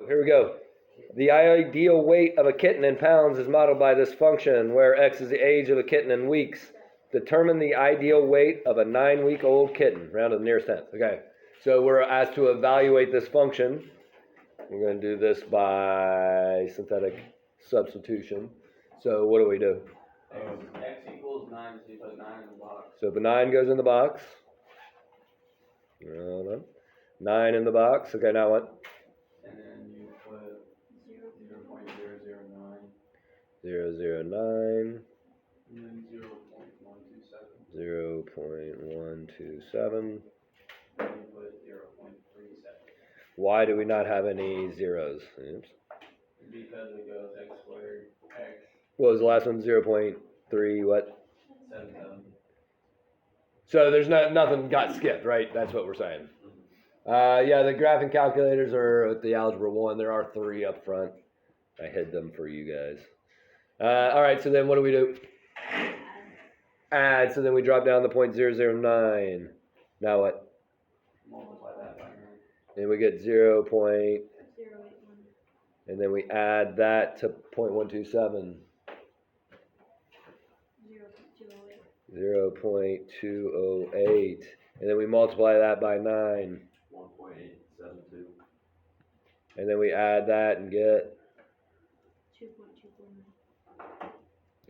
Here we go. The ideal weight of a kitten in pounds is modeled by this function, where x is the age of a kitten in weeks. Determine the ideal weight of a 9-week-old kitten, round to the nearest tenth. Okay, so we're asked to evaluate this function. We're going to do this by synthetic substitution. So what do we do? X equals 9, so you put 9 in the box. So the 9 goes in the box. 9 in the box. Okay, now what? And then you put 0.009. 0.009. And then 0.127. 0.127. And you put 0.37. Why do we not have any zeros? Oops. Because it goes x squared, x. What was the last one? 0.3 what? 77. So there's nothing got skipped, right? That's what we're saying. Yeah, the graphing calculators are at the Algebra 1. There are 3 up front. I hid them for you guys. All right, so then what do? Add. So then we drop down to 0.009. Now what? Multiply that by 9. And we get 0.081. And then we add that to 0.127. 0.208. And then we multiply that by 9. 1.872. And then we add that and get 2.249.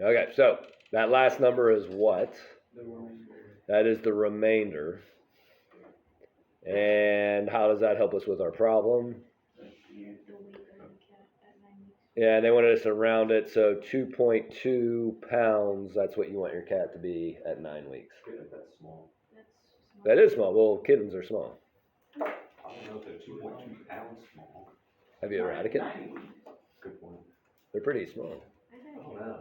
Okay, so that last number is what? The remainder. That is the remainder. And how does that help us with our problem? Yeah, they wanted us to round it, so 2.2 pounds, that's what you want your cat to be at 9 weeks. That's small. That is small. Well, kittens are small. I don't know if they're 2.2 pounds small. Have you ever had a kitten? Good point. They're pretty small. Oh, wow.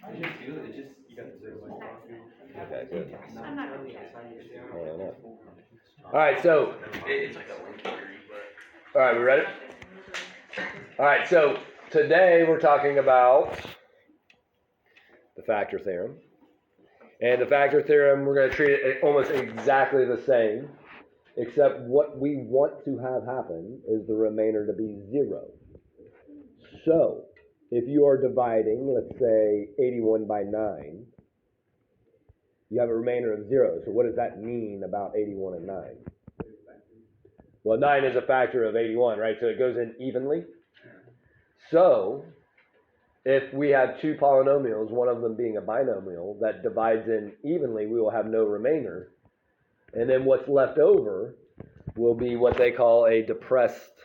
I just feel it. It's just, you got to say Okay, good. I'm not really Hold on up. All right, so, it's like a link theory, but. all right, we ready? All right, so today we're talking about the factor theorem. And the factor theorem, we're going to treat it almost exactly the same, except what we want to have happen is the remainder to be 0. So, if you are dividing, let's say, 81 by 9, you have a remainder of 0. So what does that mean about 81 and 9? Well, 9 is a factor of 81, right? So it goes in evenly. So, if we have 2 polynomials, one of them being a binomial, that divides in evenly, we will have no remainder. And then what's left over will be what they call a depressed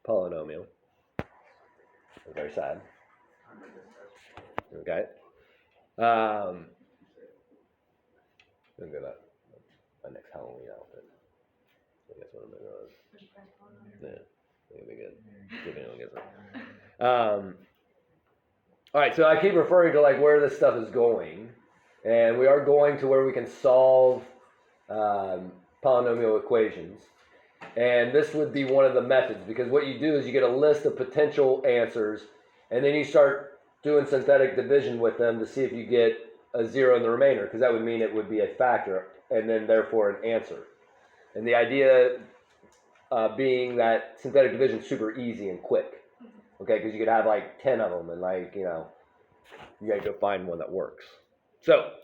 polynomial. Very sad. Okay. I'm going to go to my next Halloween outfit. I guess what I'm going to go is. Yeah, it'll be good. See if anyone gets it. All right, so I keep referring to like where this stuff is going, and we are going to where we can solve polynomial equations, and this would be one of the methods, because what you do is you get a list of potential answers, and then you start doing synthetic division with them to see if you get a 0 in the remainder, because that would mean it would be a factor, and then therefore an answer. And the idea being that synthetic division is super easy and quick. Okay, because you could have like 10 of them and like, you know, you got to go find one that works. So,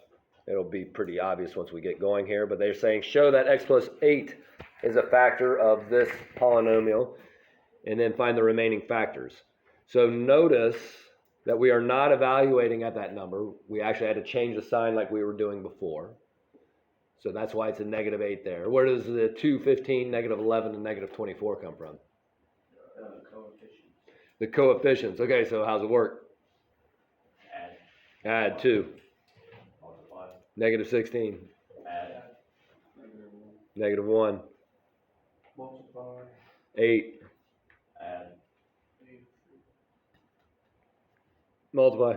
it'll be pretty obvious once we get going here, but they're saying show that x plus 8 is a factor of this polynomial, and then find the remaining factors. So notice that we are not evaluating at that number. We actually had to change the sign like we were doing before. So that's why it's a negative 8 there. Where does the 2, 15, negative 11, and negative 24 come from? The coefficients. Okay, so how's it work? Add 2. Multiply. Negative 16. Add. Negative 1. Multiply. 8. Add. Multiply.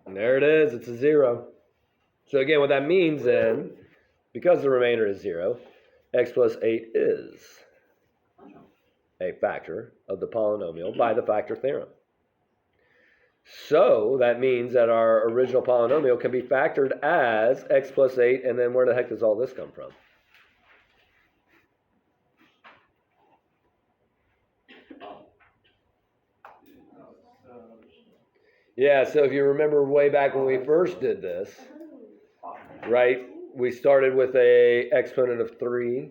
And there it is. It's a 0. So again, what that means then, because the remainder is 0, x plus 8 is a factor of the polynomial by the factor theorem. So that means that our original polynomial can be factored as x plus 8, and then where the heck does all this come from? Yeah, so if you remember way back when we first did this, right, we started with a exponent of 3.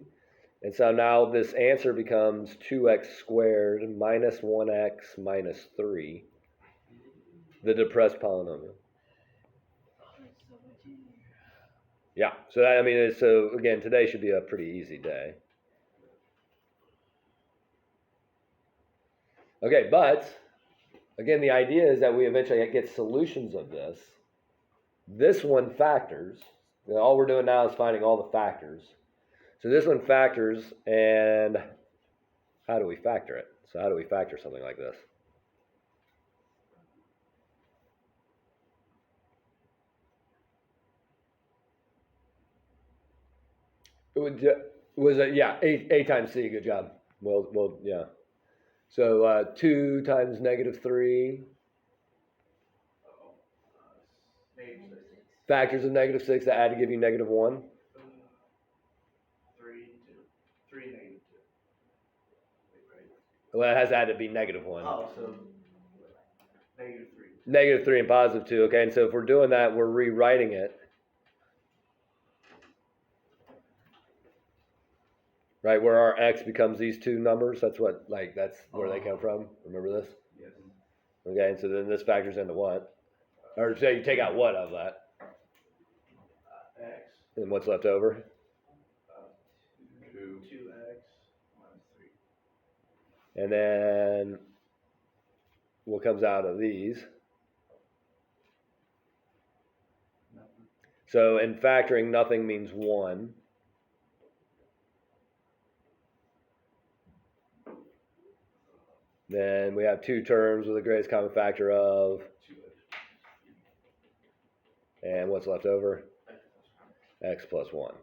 And so now this answer becomes 2x squared minus 1x minus 3, the depressed polynomial. Yeah, so that, I mean, so again, today should be a pretty easy day. Okay, but again, the idea is that we eventually get solutions of this. This one factors. All we're doing now is finding all the factors. So this one factors, and how do we factor it? So how do we factor something like this? Was it, yeah, a times c, good job. Well, yeah. So 2 times negative 3. Factors of negative 6 that add to give you negative 1. 3 negative 2. Well, it has to add to be negative 1. Oh, so negative 3. Negative 3 and positive 2, okay? And so if we're doing that, we're rewriting it. Right, where our x becomes these two numbers. That's what, like, that's where they come from. Remember this? Yes. Okay, and so then this factors into what? Or say you take out what of that? X. And what's left over? 2x minus 3. And then what comes out of these? Nothing. So in factoring, nothing means 1. Then we have 2 terms with the greatest common factor of, 2x. and what's left over? X plus 1.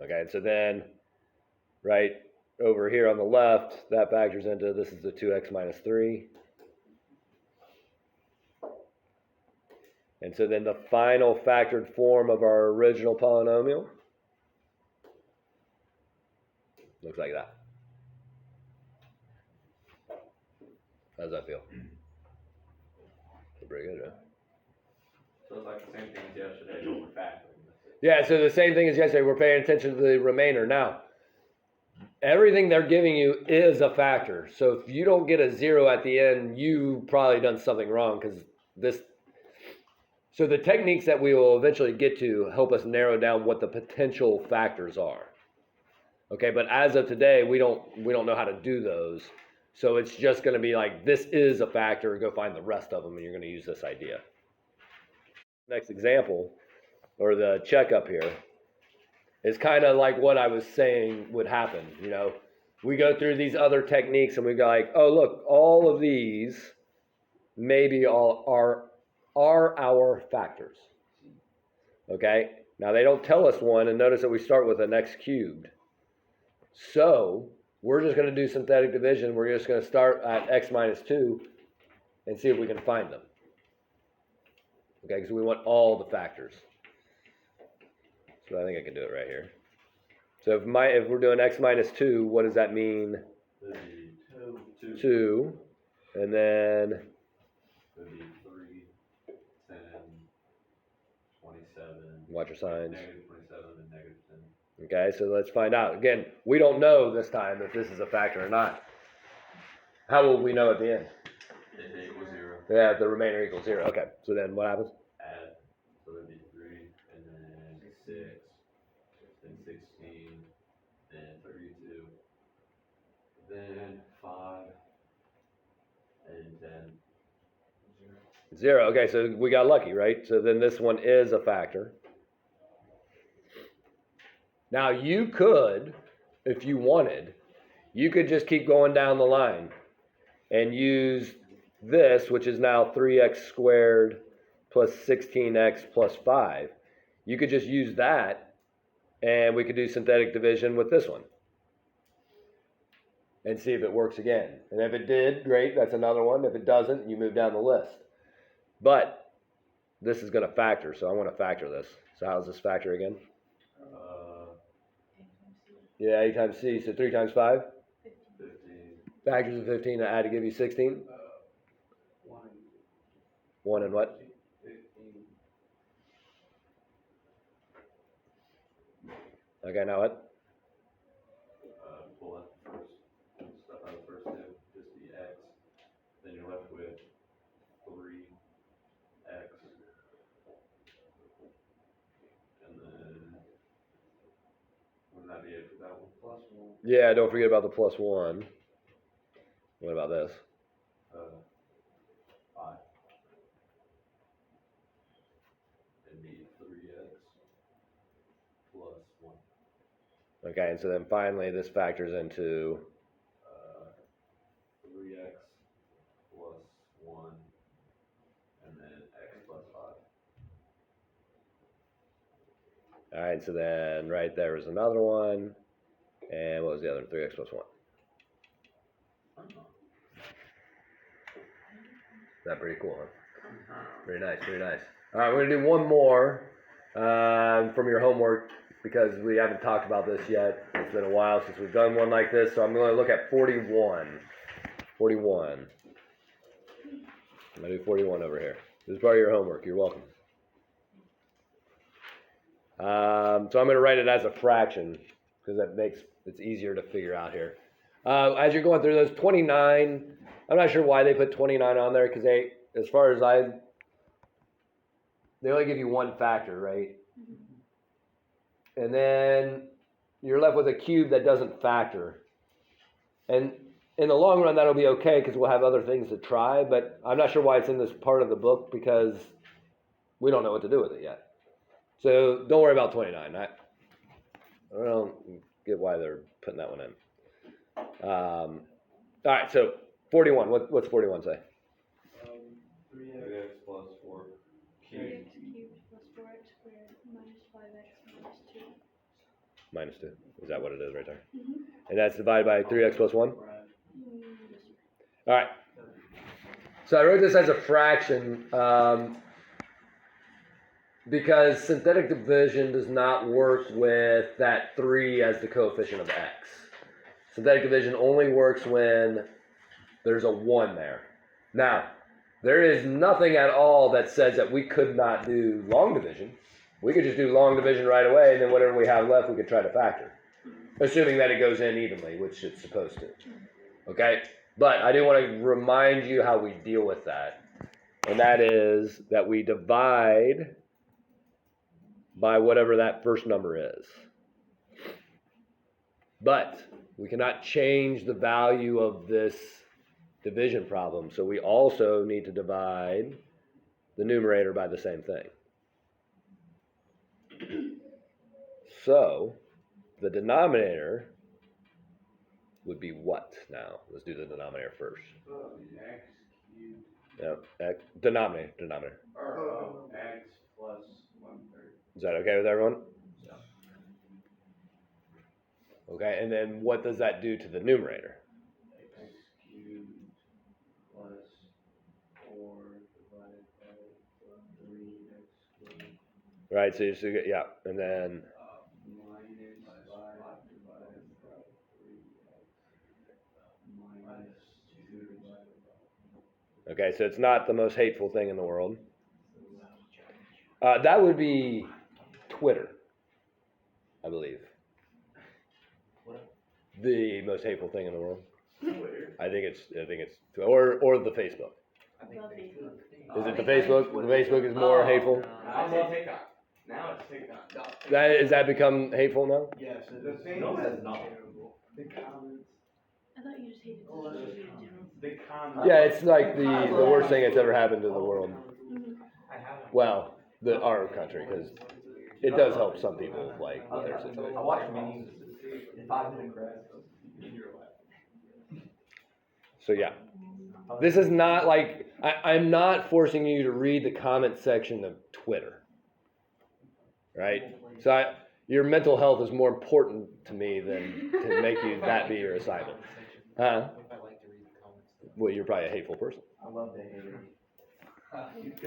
Okay, and so then, right over here on the left, that factors into, this is the 2x minus 3. And so then the final factored form of our original polynomial looks like that. How does that feel? Pretty good, right? So it's like the same thing as yesterday, but we're factoring. Yeah, so the same thing as yesterday, we're paying attention to the remainder. Now, everything they're giving you is a factor. So if you don't get a 0 at the end, you probably done something wrong, because this. So the techniques that we will eventually get to help us narrow down what the potential factors are. Okay, but as of today, we don't know how to do those. So it's just going to be like, this is a factor, go find the rest of them, and you're going to use this idea. Next example, or the checkup here, is kind of like what I was saying would happen. You know, we go through these other techniques and we go like, oh, look, all of these maybe all are our factors. Okay, now they don't tell us one, and notice that we start with an x cubed. So we're just going to do synthetic division. We're just going to start at x minus 2 and see if we can find them. Okay, because we want all the factors. So I think I can do it right here. So if we're doing x minus 2, what does that mean? 2. And then 3, 10, 27. watch your signs. Negative 27 and negative 10. Okay, so let's find out. Again, we don't know this time if this is a factor or not. How will we know at the end? If it equals 0. Yeah, if the remainder equals 0. Okay, so then what happens? Add. So that'd be 3, and then 6, then 16, then 32, then 5, and 10. 0. Okay, so we got lucky, right? So then this one is a factor. Now you could, if you wanted, you could just keep going down the line and use this, which is now 3x squared plus 16x plus 5. You could just use that, and we could do synthetic division with this one and see if it works again. And if it did, great, that's another one. If it doesn't, you move down the list. But this is going to factor, so I want to factor this. So how does this factor again? Yeah, 8 times c, so 3 times 5? 15. Factors of 15 to add to give you 16? 1. 1 and what? 15. Okay, now what? Pull out the first stuff out of the first step, just the x. Then you're left with 3x. And then, wouldn't that be it for that one? Plus 1. Yeah, don't forget about the plus 1. What about this? 5. It'd be 3x plus 1. Okay, and so then finally this factors into 3x plus 1, and then x plus 5. all right, so then right there was another one, and what was the other? 3x plus 1. That pretty cool, huh? Very nice, very nice. All right, we're gonna do one more from your homework because we haven't talked about this yet. It's been a while since we've done one like this, so I'm going to look at 41. 41. I'm going to do 41 over here. This is part of your homework. You're welcome. So I'm going to write it as a fraction because that makes it's easier to figure out here. As you're going through those, 29, I'm not sure why they put 29 on there because they, as far as they only give you one factor, right? And then you're left with a cube that doesn't factor. And in the long run, that'll be okay because we'll have other things to try, but I'm not sure why it's in this part of the book because we don't know what to do with it yet. So don't worry about 29. I don't get why they're putting that one in. All right, so 41. What's 41 say? 3x 3x plus 4 cubed. 3x cubed plus 4x squared minus 5x minus 2. Minus 2. Is that what it is right there? Mm-hmm. And that's divided by 3x plus 1? Yes, sir. All right. So I wrote this as a fraction because synthetic division does not work with that 3 as the coefficient of x. Synthetic division only works when there's a 1 there. Now, there is nothing at all that says that we could not do long division. We could just do long division right away, and then whatever we have left, we could try to factor. Assuming that it goes in evenly, which it's supposed to. Okay? But I do want to remind you how we deal with that. And that is that we divide by whatever that first number is. But we cannot change the value of this division problem. So we also need to divide the numerator by the same thing. So the denominator would be what now? Let's do the denominator first. x cubed. Yeah, denominator. Or x plus 1/3. Is that okay with everyone? Yeah. Okay, and then what does that do to the numerator? X cubed plus 4 divided by 3x squared. Right, so you get, yeah, and then, Minus 5 divided by 3x minus 2 divided by. okay, so it's not the most hateful thing in the world. That would be Twitter, I believe. The most hateful thing in the world. Twitter. I think it's, or the Facebook. Above the Is it the Facebook? The Facebook is more hateful? I love TikTok. Now it's TikTok. Has that become hateful now? Yes, the thing No, that's it's not. terrible. The comments. I thought you just hated social media in general. The comments. Yeah, it's like the worst thing that's ever happened to the world. Mm-hmm. Well, our country, because it does help some people, like, with their situation. I watch memes in 5-minute cracks. So yeah, this is not like, I'm not forcing you to read the comment section of Twitter, right? So your mental health is more important to me than to make you that be your assignment. Huh? Well, you're probably a hateful person. I love the hater.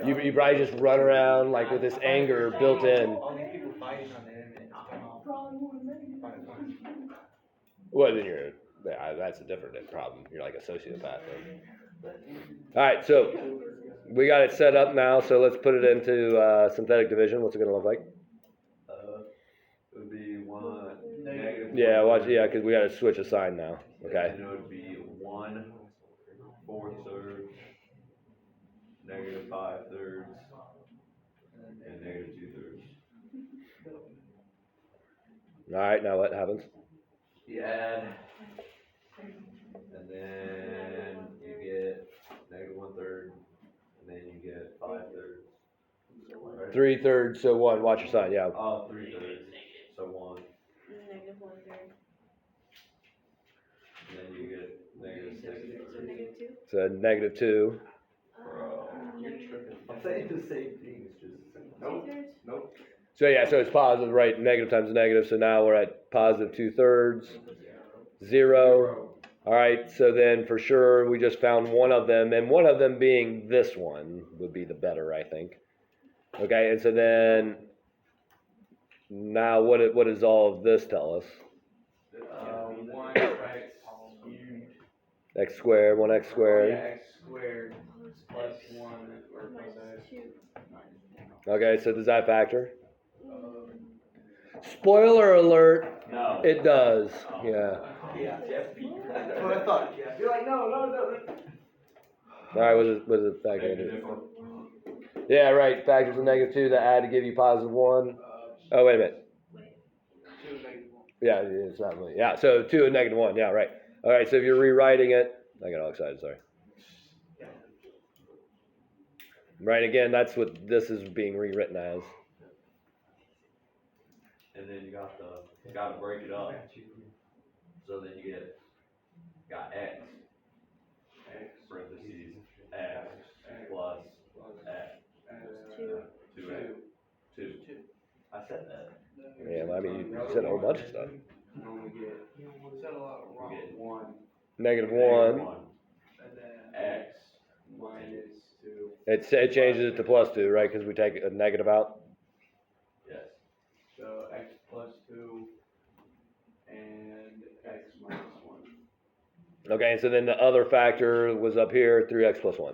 You probably just run around like with this anger built in. All these people fighting on the internet. Well, then that's a different problem. You're like a sociopath. Then. All right, so we got it set up now, so let's put it into synthetic division. What's it gonna look like? It would be one negative. Yeah, one watch. third, Yeah, because we got to switch a sign now. Okay. And it would be 1/4 negative 5/3, and negative 2/3. All right. Now what happens? You add, and then you get negative 1/3, and then you get 5/3. Right? 3/3. So 1. Watch your sign. Yeah. Oh, 3/3. So 1. Negative 1/3. And then you get negative 6. So negative 2. So negative 2. Bro. Negative I'm saying the same thing, it's just. Nope. 2/3. Nope. So yeah. So it's positive, right? Negative times negative. So now we're at positive 2/3. 0. All right. So then for sure we just found one of them, and one of them being this one would be the better, I think. Okay. And so then now what does all of this tell us? 1 x cubed. X squared, 1x Yeah, squared. x squared plus 1 or plus Minus x. 2. Okay, so does that factor? Spoiler alert, No. it does. Yeah. Yeah, Jeff beat. That's what I thought, Jeff. You're like, no. All right, what does it factor Make a into? difference. Yeah, right. Factors of negative 2 that add to give you positive 1. Oh, wait a minute. 2 negative 1. Yeah, it's not really. Yeah, so 2 and negative 1. Yeah, right. All right, so if you're rewriting it, I got all excited, sorry. Right, again, that's what this is being rewritten as. And then you gotta break it up. So then you got x, parentheses, x plus x, 2. 2x, 2. I said that. Yeah, I mean, you said a whole bunch of stuff. And then we get, said a lot wrong. We get 1, Negative Negative 1. and then X. minus 2. It changes it to plus 2, right? Because we take a negative out. Yes. So x plus 2 and x minus 1. Okay, so then the other factor was up here, 3x plus 1.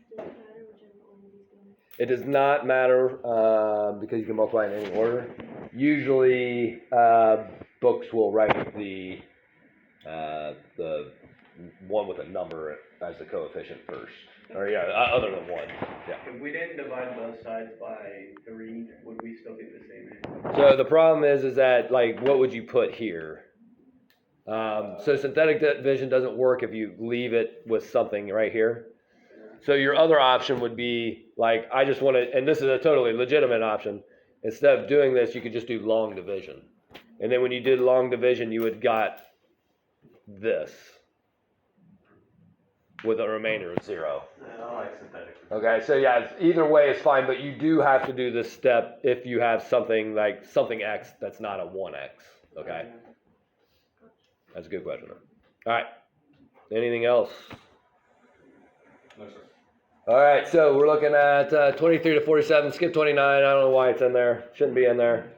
Does it matter whichever order these go in? It does not matter because you can multiply in any order. Usually, books will write the one with a number as the coefficient first, or yeah, other than 1. Yeah. If we didn't divide both sides by 3, would we still get the same answer? So the problem is that like, what would you put here? So synthetic division doesn't work if you leave it with something right here. So your other option would be like, I just want to, and this is a totally legitimate option. Instead of doing this, you could just do long division. And then when you did long division, you would got this with a remainder of 0. I like synthetic. Okay, so yeah, either way is fine, but you do have to do this step if you have something like something x that's not a 1x. Okay, that's a good question. All right, anything else? No, sir. All right, so we're looking at 23 to 47. Skip 29. I don't know why it's in there. Shouldn't be in there.